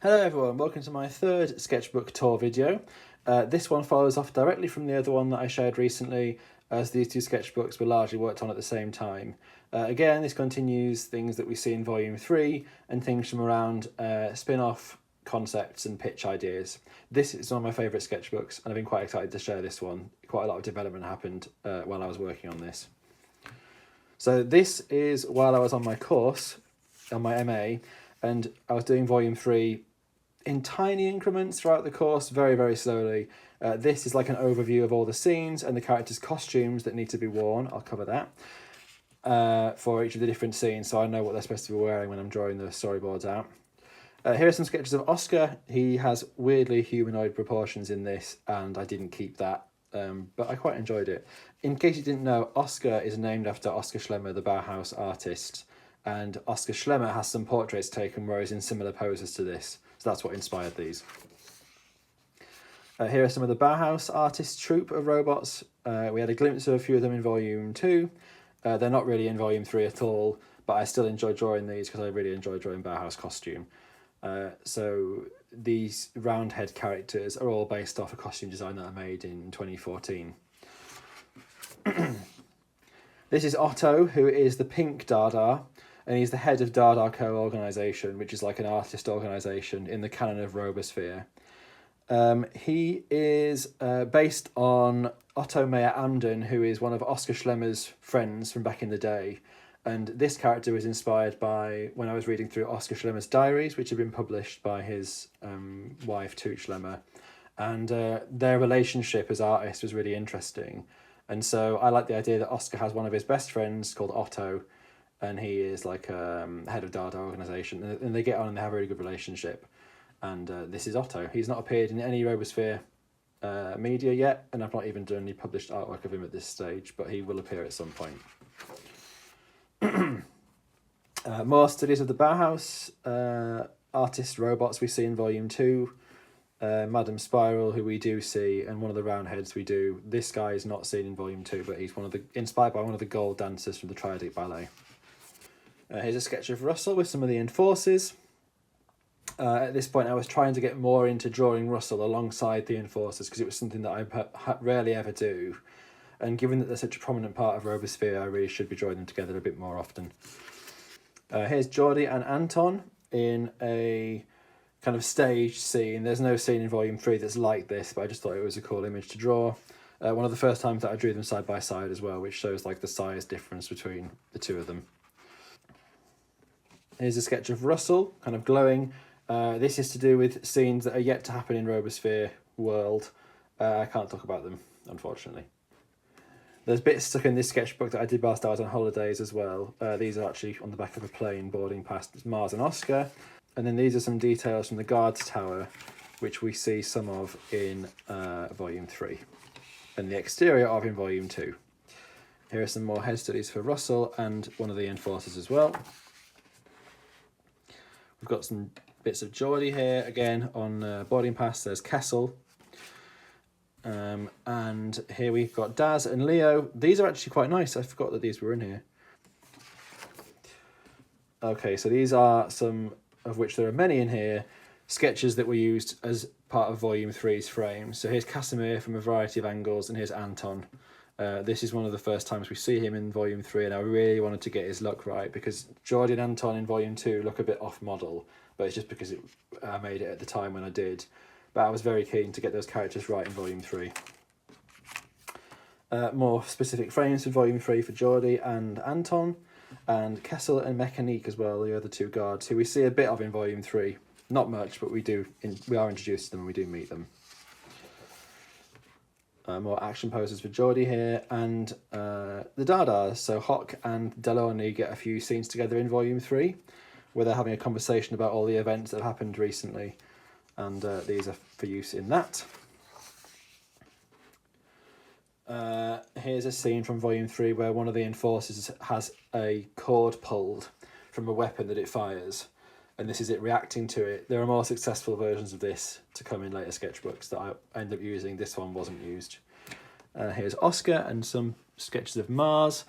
Hello everyone, welcome to my third sketchbook tour video. This one follows off directly from the other one that I shared recently, as these two sketchbooks were largely worked on at the same time. Again, this continues things that we see in volume 3 and things from around spin-off concepts and pitch ideas. This is one of my favourite sketchbooks and I've been quite excited to share this one. Quite a lot of development happened while I was working on this. So this is while I was on my course, on my MA, and I was doing volume 3 in tiny increments throughout the course, very, very slowly. This is like an overview of all the scenes and the characters' costumes that need to be worn. I'll cover that for each of the different scenes, so I know what they're supposed to be wearing when I'm drawing the storyboards out. Here are some sketches of Oscar. He has weirdly humanoid proportions in this, and I didn't keep that, but I quite enjoyed it. In case you didn't know, Oscar is named after Oskar Schlemmer, the Bauhaus artist, and Oskar Schlemmer has some portraits taken where he's in similar poses to this. So that's what inspired these. Here are some of the Bauhaus artist troupe of robots. We had a glimpse of a few of them in volume 2. They're not really in volume 3 at all, but I still enjoy drawing these because I really enjoy drawing Bauhaus costume. So these roundhead characters are all based off a costume design that I made in 2014. This is Otto, who is the pink Dada, and he's the head of Dada Co-organisation, which is like an artist organisation in the canon of Robosphere. He is based on Otto Meyer-Amden, who is one of Oskar Schlemmer's friends from back in the day. And this character was inspired by when I was reading through Oskar Schlemmer's diaries, which had been published by his wife, Tut Schlemmer. And their relationship as artists was really interesting. And so I like the idea that Oscar has one of his best friends called Otto, and he is like head of Dada organisation, and they get on and they have a really good relationship. And this is Otto. He's not appeared in any Robosphere media yet, and I've not even done any published artwork of him at this stage, but he will appear at some point. More studies of the Bauhaus artist robots we see in volume 2. Madame Spiral, who we do see, and one of the roundheads we do. This guy is not seen in volume 2, but he's inspired by one of the gold dancers from the Triadic Ballet. Here's a sketch of Russell with some of the enforcers. At this point I was trying to get more into drawing Russell alongside the enforcers because it was something that I rarely ever do, and given that they're such a prominent part of Robosphere, I really should be drawing them together a bit more often. Here's Geordie and Anton in a kind of staged scene. There's no scene in volume 3 that's like this, but I just thought it was a cool image to draw. One of the first times that I drew them side by side as well, which shows like the size difference between the two of them. Here's a sketch of Russell, kind of glowing. This is to do with scenes that are yet to happen in Robosphere world. I can't talk about them, unfortunately. There's bits stuck in this sketchbook that I did whilst I was on holidays as well. These are actually on the back of a plane boarding past Mars and Oscar. And then these are some details from the guards tower, which we see some of in volume 3, and the exterior of in volume 2. Here are some more head studies for Russell and one of the enforcers as well. We've got some bits of Geordie here, again on boarding pass. There's Kessel. And here we've got Daz and Leo. These are actually quite nice. I forgot that these were in here. Okay, so these are some, of which there are many in here, sketches that were used as part of volume 3's frame. So here's Casimir from a variety of angles, and here's Anton. This is one of the first times we see him in volume 3, and I really wanted to get his look right because Geordie and Anton in volume 2 look a bit off model, but it's just because I made it at the time when I did. But I was very keen to get those characters right in volume 3. More specific frames for volume 3 for Geordie and Anton, and Kessel and Mechanique as well, the other two guards, who we see a bit of in volume 3. Not much, but we are introduced to them and we do meet them. More action poses for Geordie here, and the Dadas. So Hock and Delorny get a few scenes together in volume 3, where they're having a conversation about all the events that have happened recently, and these are for use in that. Here's a scene from volume 3 where one of the enforcers has a cord pulled from a weapon that it fires, and this is it reacting to it. There are more successful versions of this to come in later sketchbooks that I end up using. This one wasn't used. Here's Oscar and some sketches of Mars.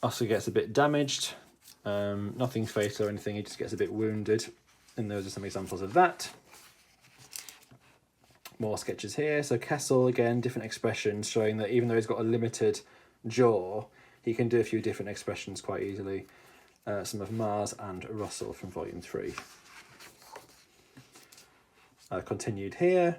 Oscar gets a bit damaged. Nothing fatal or anything, he just gets a bit wounded. And those are some examples of that. More sketches here. So Kessel, again, different expressions, showing that even though he's got a limited jaw, he can do a few different expressions quite easily. Some of Mars and Russell from volume 3. Continued here.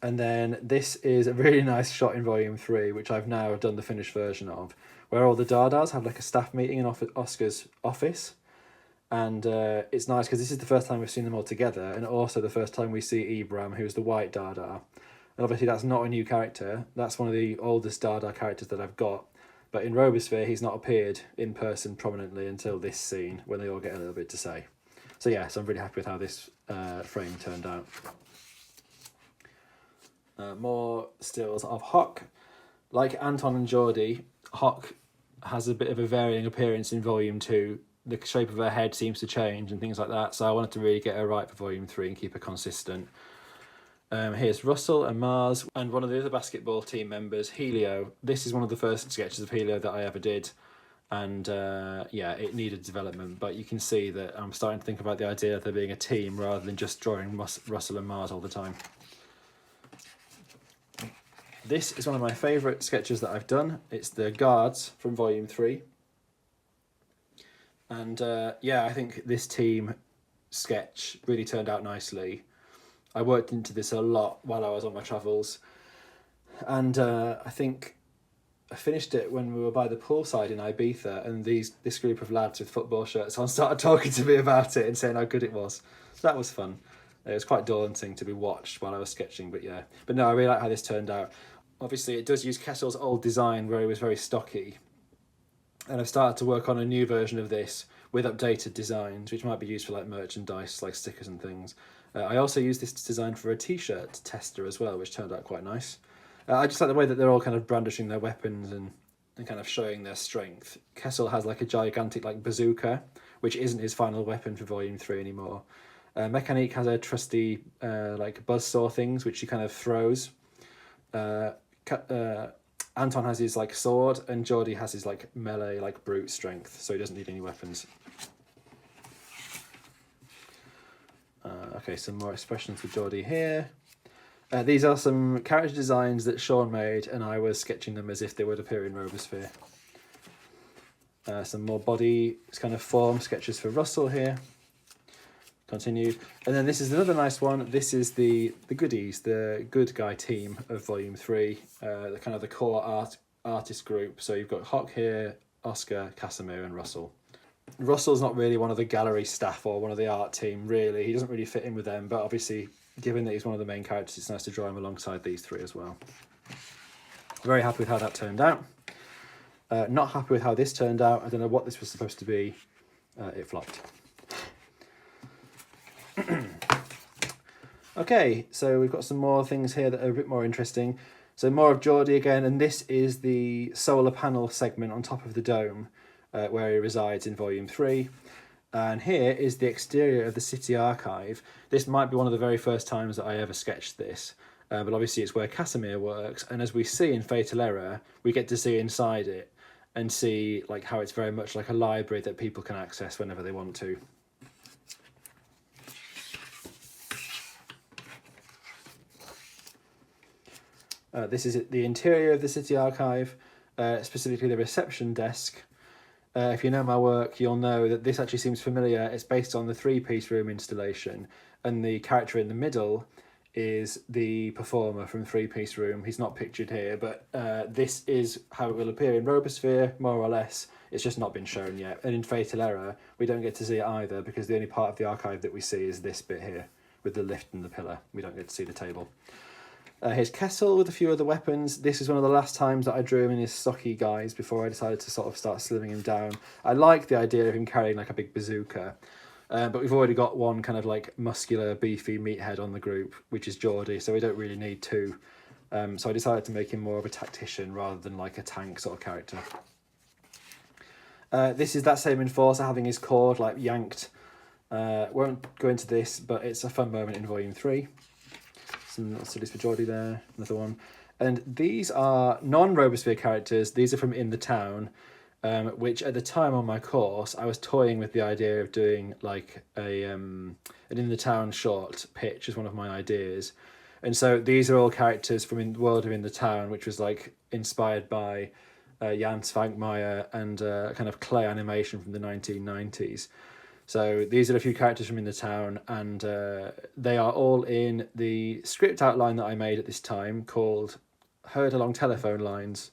And then this is a really nice shot in volume 3, which I've now done the finished version of, where all the Dadas have like a staff meeting in Oscar's office. And it's nice because this is the first time we've seen them all together, and also the first time we see Ibram, who's the white Dada. And obviously that's not a new character. That's one of the oldest Dada characters that I've got. But in Robosphere, he's not appeared in person prominently until this scene, when they all get a little bit to say. So yeah, so I'm really happy with how this frame turned out. More stills of Hock. Like Anton and Geordie, Hock has a bit of a varying appearance in volume 2. The shape of her head seems to change and things like that, so I wanted to really get her right for volume 3 and keep her consistent. Here's Russell and Mars and one of the other basketball team members, Helio. This is one of the first sketches of Helio that I ever did, and yeah, it needed development, but you can see that I'm starting to think about the idea of there being a team rather than just drawing Russell and Mars all the time. This is one of my favourite sketches that I've done. It's the guards from volume 3. And yeah, I think this team sketch really turned out nicely. I worked into this a lot while I was on my travels. And I think I finished it when we were by the poolside in Ibiza, and this group of lads with football shirts on started talking to me about it and saying how good it was. So that was fun. It was quite daunting to be watched while I was sketching, but yeah. But no, I really like how this turned out. Obviously, it does use Kessel's old design where he was very stocky. And I've started to work on a new version of this with updated designs, which might be used for like merchandise, like stickers and things. I also used this design for a t-shirt tester as well, which turned out quite nice. I just like the way that they're all kind of brandishing their weapons and kind of showing their strength. Kessel has like a gigantic like bazooka, which isn't his final weapon for volume 3 anymore. Mechanique has a trusty like buzzsaw things, which he kind of throws. Anton has his like sword, and Geordie has his like melee like brute strength, so he doesn't need any weapons. Okay, some more expressions for Geordie here. These are some character designs that Sean made, and I was sketching them as if they would appear in Robosphere. Some more body kind of form sketches for Russell here. Continued. And then this is another nice one. This is the goodies, the good guy team of volume 3, the kind of the core artist group. So you've got Hock here, Oscar, Casimir and Russell. Russell's not really one of the gallery staff or one of the art team, really. He doesn't really fit in with them, but obviously, given that he's one of the main characters, it's nice to draw him alongside these 3 as well. Very happy with how that turned out. Not happy with how this turned out. I don't know what this was supposed to be. It flopped. Okay, so we've got some more things here that are a bit more interesting. So more of Geordie again, and this is the solar panel segment on top of the dome where he resides in volume 3. And here is the exterior of the city archive. This might be one of the very first times that I ever sketched this, but obviously it's where Casimir works, and as we see in Fatal Error, we get to see inside it and see like how it's very much like a library that people can access whenever they want to. This is the interior of the city archive, specifically the reception desk. If you know my work, you'll know that this actually seems familiar. It's based on the 3-piece room installation, and the character in the middle is the performer from 3-piece room. He's not pictured here, but this is how it will appear in Robosphere, more or less. It's just not been shown yet. And in Fatal Error, we don't get to see it either, because the only part of the archive that we see is this bit here, with the lift and the pillar. We don't get to see the table. Here's Kessel with a few other weapons. This is one of the last times that I drew him in his stocky guise before I decided to sort of start slimming him down. I like the idea of him carrying like a big bazooka, but we've already got one kind of like muscular, beefy meathead on the group, which is Geordie, so we don't really need 2. So I decided to make him more of a tactician rather than like a tank sort of character. This is that same enforcer having his cord like yanked. Won't go into this, but it's a fun moment in volume 3. Some little studies for Geordie there, another one. And these are non-Robosphere characters. These are from In the Town. which at the time on my course, I was toying with the idea of doing like an in the town short pitch as one of my ideas. And so these are all characters from the world of In the Town, which was like inspired by Jan Svankmajer and kind of clay animation from the 1990s. So these are a few characters from In the Town, and they are all in the script outline that I made at this time called Heard Along Telephone Lines,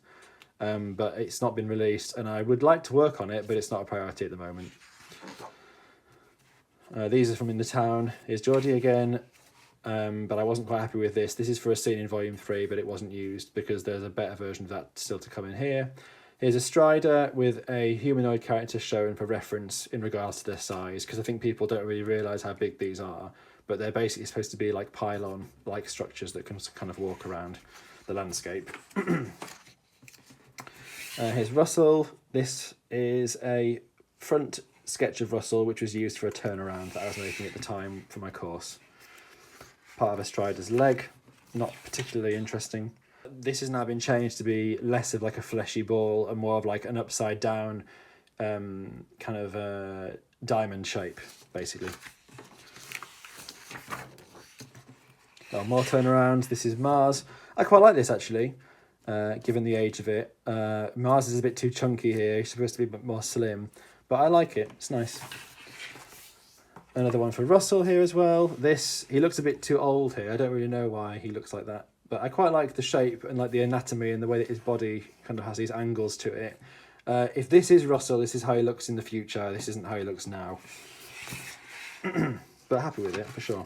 but it's not been released, and I would like to work on it, but it's not a priority at the moment. These are from In the Town. Here's Geordie again, but I wasn't quite happy with this. This is for a scene in Volume 3, but it wasn't used because there's a better version of that still to come in here. Here's a Strider with a humanoid character shown for reference in regards to their size, because I think people don't really realise how big these are, but they're basically supposed to be like pylon-like structures that can kind of walk around the landscape. Here's Russell. This is a front sketch of Russell, which was used for a turnaround that I was making at the time for my course. Part of a Strider's leg, not particularly interesting. This has now been changed to be less of like a fleshy ball and more of like an upside down kind of diamond shape, basically. Oh, more turnarounds. This is Mars. I quite like this actually, given the age of it. Mars is a bit too chunky here. He's supposed to be a bit more slim, but I like it. It's nice. Another one for Russell here as well. He looks a bit too old here. I don't really know why he looks like that, but I quite like the shape and like the anatomy and the way that his body kind of has these angles to it. If this is Russell, this is how he looks in the future. This isn't how he looks now. But happy with it for sure.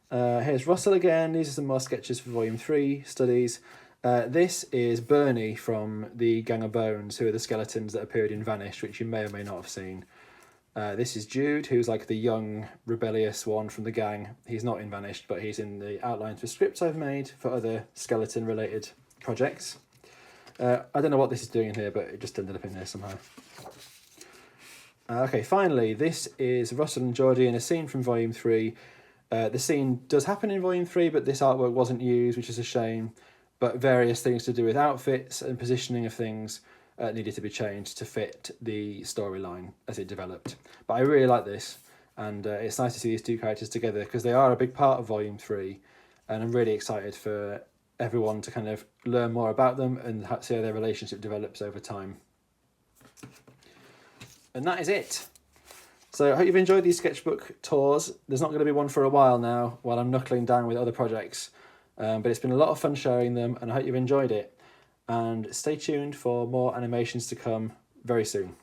Here's Russell again. These are some more sketches for Volume 3 studies. This is Bernie from the Gang of Bones, who are the skeletons that appeared in Vanished, which you may or may not have seen. This is Jude, who's like the young, rebellious one from the gang. He's not in Vanished, but he's in the outlines for scripts I've made for other skeleton-related projects. I don't know what this is doing in here, but it just ended up in there somehow. Okay, finally, this is Russell and Geordie in a scene from Volume 3. The scene does happen in Volume 3, but this artwork wasn't used, which is a shame. But various things to do with outfits and positioning of things needed to be changed to fit the storyline as it developed. But I really like this, and it's nice to see these two characters together because they are a big part of Volume 3, and I'm really excited for everyone to kind of learn more about them and see how their relationship develops over time. And that is it. So I hope you've enjoyed these sketchbook tours. There's not going to be one for a while now while I'm knuckling down with other projects, but it's been a lot of fun sharing them, and I hope you've enjoyed it. And stay tuned for more animations to come very soon.